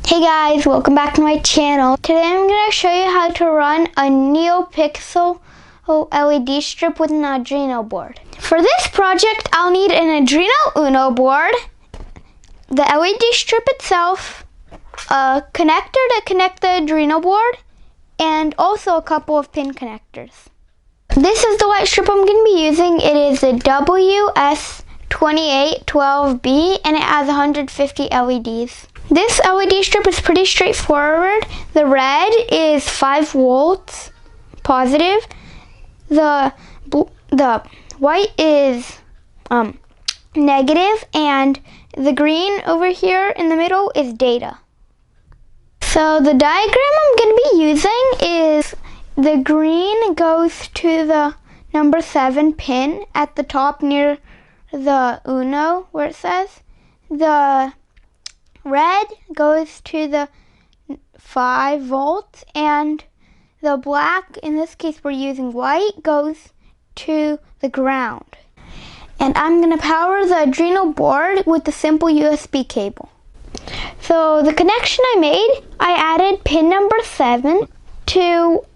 Hey guys, welcome back to my channel. Today I'm going to show you how to run a Neopixel LED strip with an Arduino board. For this project, I'll need an Arduino Uno board, the LED strip itself, a connector to connect the Arduino board, and also a couple of pin connectors. This is the white strip I'm going to be using. It is the ws2812b and it has 150 LEDs. This LED strip is pretty straightforward. The red is 5 volts positive. The white is negative, and the green over here in the middle is data. So the diagram I'm going to be using is the green goes to the number 7 pin at the top near the Uno where it says. The red goes to the 5 volts, and the black, in this case we're using white, goes to the ground. And I'm going to power the Arduino board with the simple USB cable. So the connection I made, I added pin number 7 to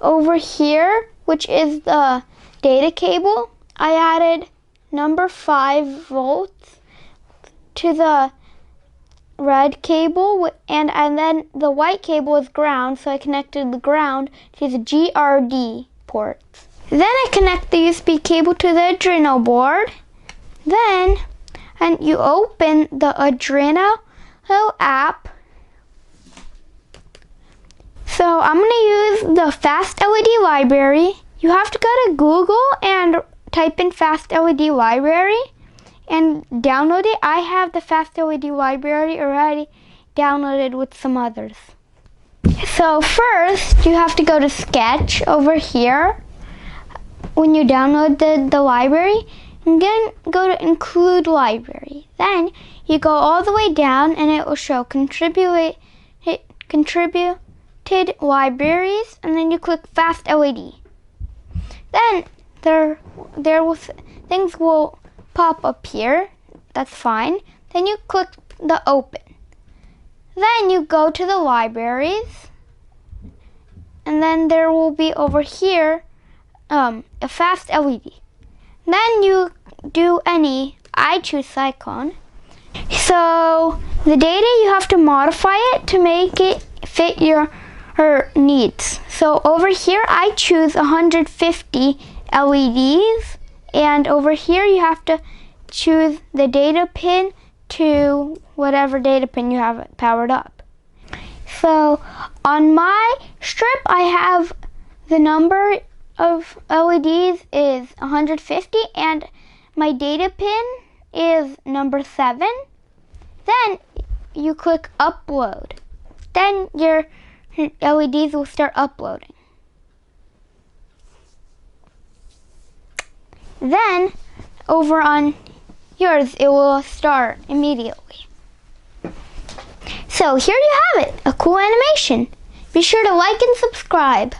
over here, which is the data cable. I added number 5 volts to the red cable, and then the white cable is ground, so I connected the ground to the GRD ports. Then I connect the USB cable to the Arduino board. Then you open the Arduino app. So I'm going to use the Fast LED library. You have to go to Google and type in Fast LED library and download it. I have the Fast LED library already downloaded with some others. So first you have to go to Sketch over here. When you download the library, and then go to Include Library. Then you go all the way down and it will show Contributed Libraries, and then you click Fast LED. Then things will pop up here. That's fine. Then you click the Open. Then you go to the libraries, and then there will be over here a Fast LED. Then you do I choose Cyclone. So the data, you have to modify it to make it fit your needs. So over here I choose 150 LEDs, and over here you have to choose the data pin to whatever data pin you have it powered up. So on my strip I have the number of LEDs is 150 and my data pin is number 7. Then you click Upload. Then your LEDs will start uploading. Then over on yours it will start immediately. So here you have it, a cool animation. Be sure to like and subscribe.